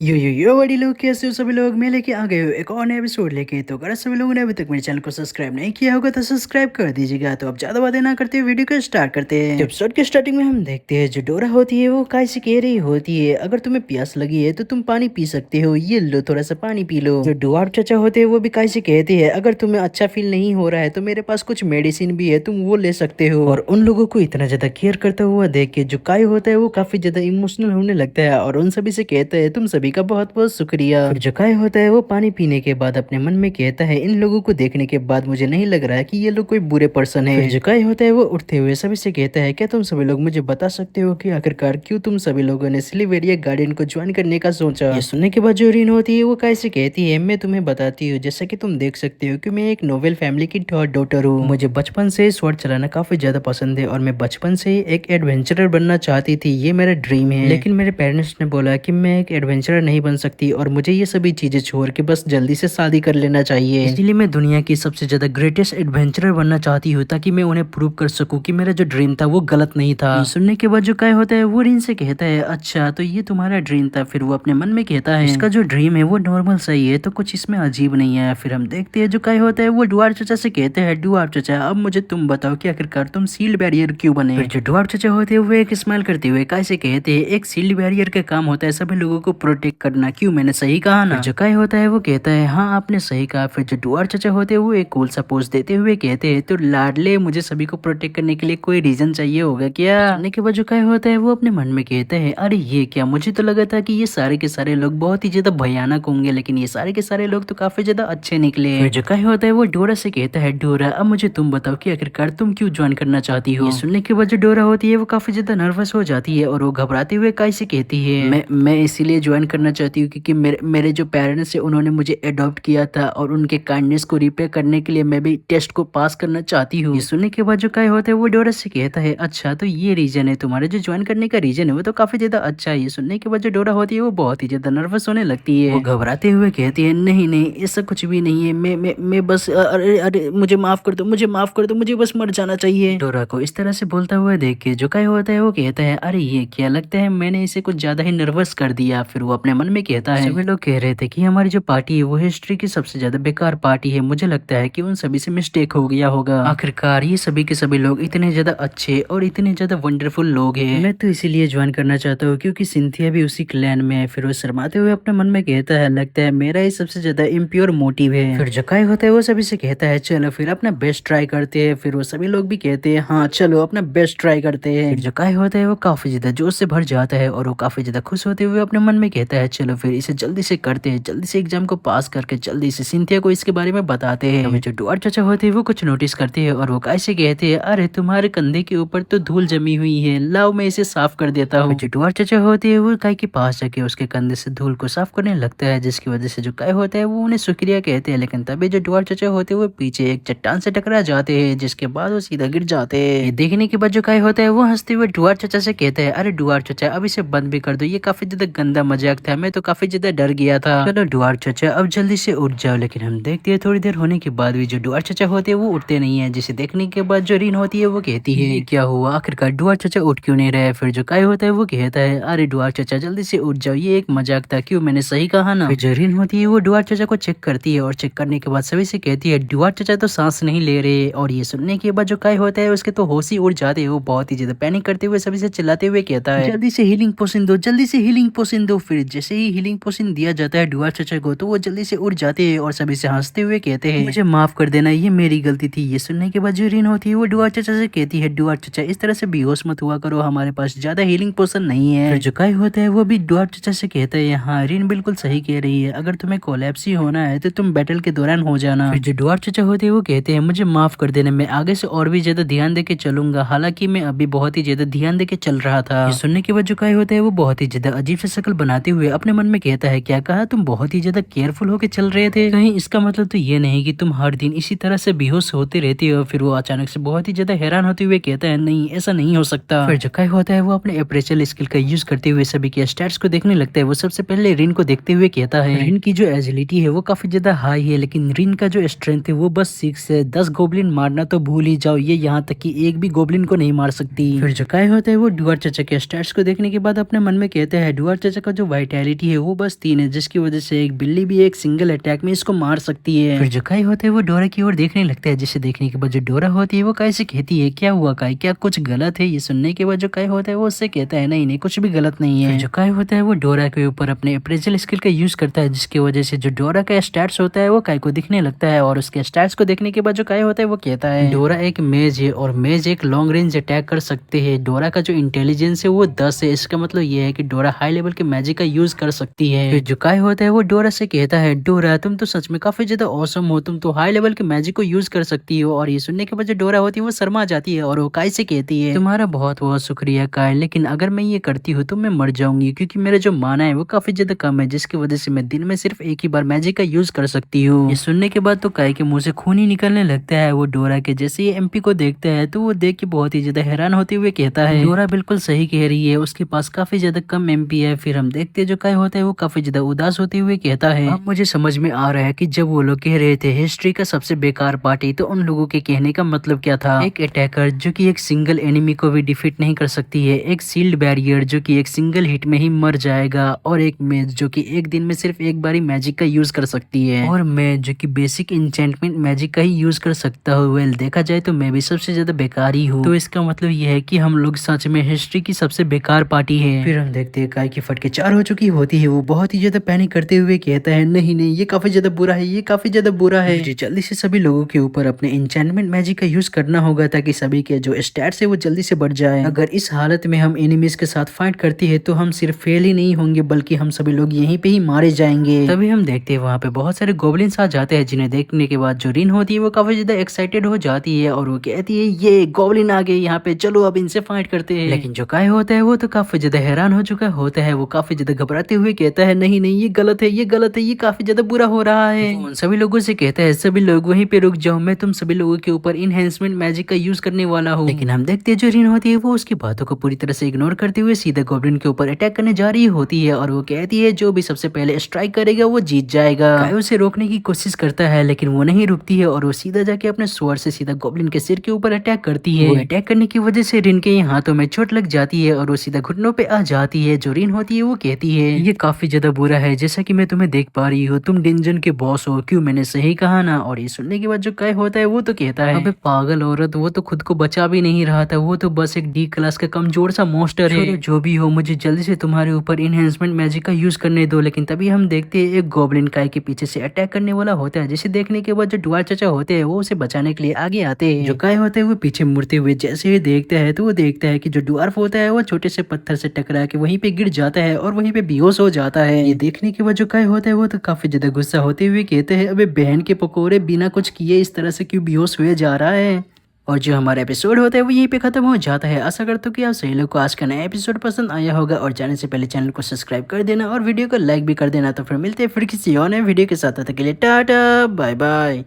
यो बड़ी लोग, कैसे हो सभी लोग। मैं लेके आ गए हो एक और नया एपिसोड लेके। तो अगर सभी लोगों ने अभी तक मेरे चैनल को सब्सक्राइब नहीं किया होगा तो सब्सक्राइब कर दीजिएगा। तो अब ज्यादा बातें ना करते हुए वीडियो को स्टार्ट करते हैं। एपिसोड के स्टार्टिंग में हम देखते हैं जो डोरा होती है वो काय से कह रही होती है, अगर तुम्हें प्यास लगी है तो तुम पानी पी सकते हो, ये लो थोड़ा सा पानी पी लो। जो डुआर्फ चाचा होते हैं वो भी काय से कहते हैं, अगर तुम्हें अच्छा फील नहीं हो रहा है तो मेरे पास कुछ मेडिसिन भी है, तुम वो ले सकते हो। और उन लोगों को इतना ज्यादा केयर करता हुआ देख के जो काय होता है वो काफी ज्यादा इमोशनल होने लगता है और उन सभी से कहता है तुम सभी का बहुत बहुत शुक्रिया। फिर जो काय होता है वो पानी पीने के बाद अपने मन में कहता है इन लोगों को देखने के बाद मुझे नहीं लग रहा है कि ये लोग कोई बुरे पर्सन है। फिर जो काय होता है वो उठते हुए सभी से कहता है क्या तुम सभी लोग मुझे बता सकते हो कि आखिरकार क्यों तुम सभी लोगों ने सिल्वेरिया गार्डन को ज्वाइन करने का सोचा। ये सुनने के बाद जो रीन होती है वो काय से कहती है मैं तुम्हें बताती हूँ, जैसा कि तुम देख सकते हो कि मैं एक नोवेल फैमिली की डॉटर हूँ। मुझे बचपन से स्वॉर्ड चलाना काफी ज्यादा पसंद है और मैं बचपन से ही एक एडवेंचरर बनना चाहती थी, ये मेरा ड्रीम है। लेकिन मेरे पेरेंट्स ने बोला कि मैं एक एडवेंचरर नहीं बन सकती और मुझे ये सभी चीजें छोड़ के बस जल्दी से शादी कर लेना चाहिए। इसलिए मैं दुनिया की सबसे ज्यादा ग्रेटेस्ट एडवेंचरर बनना चाहती हूँ ताकि मैं उन्हें प्रूव कर सकूं कि मेरा जो ड्रीम था वो गलत नहीं था। सुनने के बाद जो काय होता है वो रिन से कहता है अच्छा तो ये तुम्हारा ड्रीम था। फिर वो अपने मन में कहता है इसका जो ड्रीम है वो नॉर्मल सही है, तो कुछ इसमें अजीब नहीं है। फिर हम देखते हैं जो काय होता है वो डुआर्फ चाचा से कहते हैं डुआर्फ चाचा अब मुझे तुम बताओ कि आखिरकार तुम सील्ड बैरियर क्यों बने। फिर जो डुआर्फ चाचा होते हैं वो एक स्माइल करते हुए काय से कहते हैं एक सील्ड बैरियर का काम होता है सभी लोगों को प्रोटेक्ट करना, क्यों मैंने सही कहा ना। फिर जो काय होता है वो कहता है हाँ आपने सही कहा। फिर जो डुआर्फ चाचा होते हैं वो एक कूल सा पोज देते हुए कहते हैं तो लाडले मुझे सभी को प्रोटेक्ट करने के लिए कोई रीजन चाहिए होगा क्या। सुनने के बाद जो काय होता है वो अपने मन में कहता है अरे ये क्या, मुझे तो लगा था कि ये सारे के सारे लोग बहुत ही ज्यादा भयानक होंगे लेकिन ये सारे के सारे लोग तो काफी ज्यादा अच्छे निकले। फिर जो काय होता है वो डोरा से कहता है डोरा अब मुझे तुम बताओ कि आखिरकार तुम क्यों ज्वाइन करना चाहती हो। ये सुनने के बाद जो डोरा होती है वो काफी ज्यादा नर्वस हो जाती है और वो घबराते हुए काय से कहती है मैं इसीलिए ज्वाइन करना चाहती हूँ क्योंकि मेरे जो पेरेंट्स है उन्होंने मुझे अडॉप्ट किया था और उनके काइंडनेस को रिपे करने के लिए मैं भी टेस्ट को पास करना चाहती हूँ। ये सुनने के बाद जो काय होता है वो डोरा से कहता है अच्छा तो ये रीजन है तुम्हारे जो ज्वाइन करने का रीजन है वो तो काफी ज्यादा अच्छा है। ये सुनने के बाद जो डोरा होती है वो बहुत ही ज्यादा नर्वस होने लगती है, वो घबराते हुए कहती है नहीं नहीं ऐसा कुछ भी नहीं है, मैं बस अरे अरे मुझे माफ कर दो, मुझे माफ कर दो, मुझे बस मर जाना चाहिए। डोरा को इस तरह से बोलता हुआ देख के जो काय होता है वो कहता है अरे ये क्या, लगता है मैंने इसे कुछ ज्यादा ही नर्वस कर दिया। फिर वो अपने मन में कहता है सभी लोग कह रहे थे कि हमारी जो पार्टी है वो हिस्ट्री की सबसे ज्यादा बेकार पार्टी है, मुझे लगता है कि उन सभी से मिस्टेक हो गया होगा। आखिरकार ये सभी के सभी लोग इतने ज्यादा अच्छे और इतने ज्यादा वंडरफुल लोग हैं, मैं तो इसीलिए ज्वाइन करना चाहता हूँ क्योंकि सिंथिया भी उसी क्लैन में है। फिर वो शर्माते हुए अपने मन में कहता है लगता है मेरा ही सबसे ज्यादा इम्प्योर मोटिव है। फिर जो काय होता है वो सभी से कहता है चलो फिर अपना बेस्ट ट्राई करते हैं। फिर वो सभी लोग भी कहते हैं हाँ चलो अपना बेस्ट ट्राई करते हैं। फिर जो काय होता है वो काफी ज्यादा जोश से भर जाता है और वो काफी ज्यादा खुश होते हुए अपने मन में कहता है चलो फिर इसे जल्दी से करते हैं, जल्दी से एग्जाम को पास करके जल्दी से सिंथिया को इसके बारे में बताते हैं। अभी जो डुआर्फ चाचा होते हैं वो कुछ नोटिस करते हैं और वो कैसे कहते हैं अरे तुम्हारे कंधे के ऊपर तो धूल जमी हुई है, लाओ मैं इसे साफ कर देता हूँ। जो डुआर्फ चाचा होते हैं वो काय के पास जाके उसके कंधे से धूल को साफ करने लगता है, जिसकी वजह से जो काय होता है वो उन्हें शुक्रिया कहते हैं। लेकिन तभी जो डुआर्फ चाचा होते हैं वो पीछे एक चट्टान से टकरा जाते हैं जिसके बाद वो सीधा गिर जाते हैं। ये देखने के बाद जो काय होता है वो हंसते हुए डुआर्फ चाचा से कहता है अरे डुआर्फ चाचा अब इसे बंद भी कर दो, ये काफी ज्यादा गंदा मजाक था, मैं तो काफी ज्यादा डर गया था। चलो डुआर्फ चाचा अब जल्दी से उठ जाओ। लेकिन हम देखते हैं थोड़ी देर होने के बाद भी जो डुआर्फ चाचा होते हैं वो उठते नहीं है, जिसे देखने के बाद जो रीन होती है वो कहती है ये क्या हुआ, आखिरकार डुआर्फ चाचा उठ क्यों नहीं रहे। फिर जो काय होता है वो कहता है अरे डुआर्फ चाचा जल्दी से उठ जाओ, ये एक मजाक था, क्यों मैंने सही कहा ना। फिर जो रीन होती है वो डुआर्फ चाचा को चेक करती है और चेक करने के बाद सभी से कहती है डुआर्फ चाचा तो सांस नहीं ले रहे। और ये सुनने के बाद जो काय होता है उसके तो होश ही उड़ जाते हैं, वो बहुत ही ज्यादा पैनिक करते हुए सभी से चिल्लाते हुए कहता है जल्दी से हीलिंग पोशन दो, जल्दी से हीलिंग पोशन दो। फिर जैसे ही हीलिंग पोशन दिया जाता है डुआर्फ चाचा को तो वो जल्दी से उड़ जाते हैं और सभी से हंसते हुए कहते हैं मुझे माफ कर देना, ये मेरी गलती थी। ये सुनने के बाद जो रीन होती है वो डुआर्फ चाचा से कहती है डुआर्फ चाचा इस तरह से बेहोश मत हुआ करो, हमारे पास ज्यादा हीलिंग पोशन नहीं है। फिर जो काय होता है वो भी डुआर्फ चाचा से कहता है हाँ रीन बिल्कुल सही कह रही है, अगर तुम्हें कोलैप्स ही होना है तो तुम बैटल के दौरान हो जाना। फिर जो डुआर्फ चाचा होते हैं वो कहते हैं मुझे माफ कर देना, मैं आगे से और भी ज्यादा ध्यान देके चलूंगा, हालांकि मैं अभी बहुत ही ज्यादा ध्यान देके चल रहा था। ये सुनने के बाद जो काय होता है वो बहुत ही ज्यादा अजीब सी शक्ल बनाते हुए अपने मन में कहता है क्या कहा, तुम बहुत ही ज्यादा केयरफुल होके चल रहे थे, कहीं इसका मतलब तो ये नहीं कि तुम हर दिन इसी तरह से बेहोश होते रहते हो। फिर वो अचानक से बहुत ही ज्यादा हैरान होते हुए कहता है नहीं ऐसा नहीं हो सकता। फिर जो काय होता है वो अपने अप्रेचल स्किल का यूज करते हुए सभी के स्टैट्स को देखने लगता है। वो सबसे पहले रिन को देखते हुए कहता है रिन की जो एजिलिटी है वो काफी ज्यादा हाई है, लेकिन रिन का जो स्ट्रेंथ है वो बस 6 है, 10 गोब्लिन मारना तो भूल ही जाओ, ये यहाँ तक कि एक भी गोब्लिन को नहीं मार सकती। फिर जो काय होता है वो डुआर्फ चाचा के स्टैट्स को देखने के बाद अपने मन में कहते हैं डुआर्फ चाचा का जो व्हाइट वाइटैलिटी है वो बस 3 है, जिसकी वजह से एक बिल्ली भी एक सिंगल अटैक में इसको मार सकती है। फिर जो काई होता है वो डोरा की ओर देखने लगता है, जिसे देखने के बाद जो डोरा होती है वो काई से कहती है, क्या हुआ काई, क्या कुछ गलत है? ये सुनने के बाद जो काई होता है वो उससे कहता है, नहीं नहीं कुछ भी गलत नहीं है। जो काई होता है वो डोरा के ऊपर अपने अप्रेजल स्किल का यूज करता है, जिसकी वजह से जो डोरा का स्टैट्स होता है वो काई को दिखने लगता है। और उसके स्टैट्स को देखने के बाद जो काई होता है वो कहता है, डोरा एक मेज है और मेज एक लॉन्ग रेंज अटैक कर सकते हैं। डोरा का जो इंटेलिजेंस है वो 10 है, इसका मतलब ये है कि डोरा हाई लेवल के मैजिक का यूज कर सकती है। फिर जो काई होता है वो डोरा से कहता है, डोरा तुम तो सच में काफी ज्यादा ऑसम हो, तुम तो हाई लेवल के मैजिक को यूज कर सकती हो। और ये सुनने के बाद जो डोरा होती है वो शर्मा जाती है और वो काई से कहती है, तुम्हारा बहुत बहुत शुक्रिया काई, लेकिन अगर मैं ये करती हूँ तो मैं मर जाऊंगी, क्योंकि मेरा जो माना है वो काफी ज्यादा कम है, जिसकी वजह से मैं दिन में सिर्फ एक ही बार मैजिक का यूज कर सकती हूँ। ये सुनने के बाद तो काई के मुंह से खून ही निकलने लगता है। वो डोरा के जैसे ही एमपी को देखता है तो वो देख के बहुत ही ज्यादा हैरान होते हुए कहता है, डोरा बिल्कुल सही कह रही है, उसके पास काफी ज्यादा कम एमपी है। फिर हम देखते हैं जो काई होता है वो काफी ज्यादा उदास होते हुए कहता है, अब मुझे समझ में आ रहा है कि जब वो लोग कह रहे थे हिस्ट्री का सबसे बेकार पार्टी, तो उन लोगों के कहने का मतलब क्या था। एक अटैकर जो कि एक सिंगल एनिमी को भी डिफीट नहीं कर सकती है, एक सील्ड बैरियर जो कि एक सिंगल हिट में ही मर जाएगा, और एक मेज जो कि एक दिन में सिर्फ एक बार ही मैजिक का यूज कर सकती है, और मैं जो कि बेसिक इंचेंटमेंट मैजिक का ही यूज कर सकता हूँ। वेल देखा जाए तो मैं भी सबसे ज्यादा बेकार ही हूँ, तो इसका मतलब यह है कि हम लोग सच में हिस्ट्री की सबसे बेकार पार्टी है। फिर हम देखते हैं काई की फटके 4 हो चुकी होती है, वो बहुत ही ज्यादा पैनिक करते हुए कहता है, नहीं नहीं ये काफी ज्यादा बुरा है, ये काफी ज्यादा बुरा है, मुझे जल्दी से सभी लोगों के ऊपर अपने इंचेंटमेंट मैजिक का यूज करना होगा ताकि सभी के जो स्टैट्स है वो जल्दी से बढ़ जाए। अगर इस हालत में हम एनिमीज के साथ फाइट करती है तो हम सिर्फ फेल ही नहीं होंगे बल्कि हम सभी लोग यहीं पे ही मारे जाएंगे। तभी हम देखते हैं वहाँ पे बहुत सारे गोबलिन्स आ जाते हैं, जिन्हें देखने के बाद जो रिन होती है वो काफी ज्यादा एक्साइटेड हो जाती है और वो कहती है, ये गोबलिन आ गए यहाँ पे, चलो अब इनसे फाइट करते हैं। लेकिन जो काई होता है वो तो काफी ज्यादा हैरान हो चुका होता है, वो काफी ज्यादा घबराते हुए कहता है, नहीं नहीं ये गलत है, ये गलत है, ये काफी ज्यादा बुरा हो रहा है। उन सभी लोगों से कहता है, सभी लोग वहीं पे रुक जाओ, मैं तुम सभी लोगों के ऊपर इनहेंसमेंट मैजिक का यूज करने वाला हूँ। लेकिन हम देखते हैं जो रिन होती है वो उसकी बातों को पूरी तरह से इग्नोर करते हुए सीधा गोब्लिन के ऊपर अटैक करने जा रही होती है, और वो कहती है जो भी सबसे पहले स्ट्राइक करेगा वो जीत जाएगा। काई उसे रोकने की कोशिश करता है लेकिन वो नहीं रुकती है, और वो सीधा जाके अपने स्वॉर्ड से सीधा गोब्लिन के सिर के ऊपर अटैक करती है। वो अटैक करने की वजह से रिन के हाथों में चोट लग जाती है और वो सीधा घुटनों पे आ जाती है। जो रिन होती है वो कहती है, ये काफी ज्यादा बुरा है, जैसा कि मैं तुम्हें देख पा रही हूँ, तुम डिंजन के बॉस हो, क्यों मैंने सही कहा ना। और ये सुनने के बाद जो काई होता है वो तो कहता है, अबे पागल औरत, वो तो खुद को बचा भी नहीं रहा था, वो तो बस एक डी क्लास का कमजोर सा मॉन्स्टर है। जो भी हो मुझे जल्दी से तुम्हारे ऊपर इनहेंसमेंट मैजिक का यूज करने दो। लेकिन तभी हम देखते हैं एक गोब्लिन काई के पीछे से अटैक करने वाला होता है, जिसे देखने के बाद जो डुआर चाचा होते हैं वो उसे बचाने के लिए आगे आते हैं। जो काई होते हैं वो पीछे मुड़ते हुए जैसे ही देखता है तो वो देखता है कि जो डुआर्फ होता है वो छोटे से पत्थर से टकरा के वहीं पे गिर जाता है और वहीं पे बेहोश हो जाता है। ये देखने के बाद जो काई होता है वो तो काफी ज्यादा गुस्सा होते हुए कहते हैं, अबे बहन के पकोड़े, बिना कुछ किए इस तरह से क्यों बेहोश हुए जा रहा है। और जो हमारा एपिसोड होता है वो यहीं पे खत्म हो जाता है। आशा करता हूँ कि आप सही लोग को आज का नया एपिसोड पसंद आया होगा, और जाने से पहले चैनल को सब्सक्राइब कर देना और वीडियो को लाइक भी कर देना। तो फिर मिलते हैं फिर किसी और नए वीडियो के साथ, तब तक के लिए टाटा बाय बाय।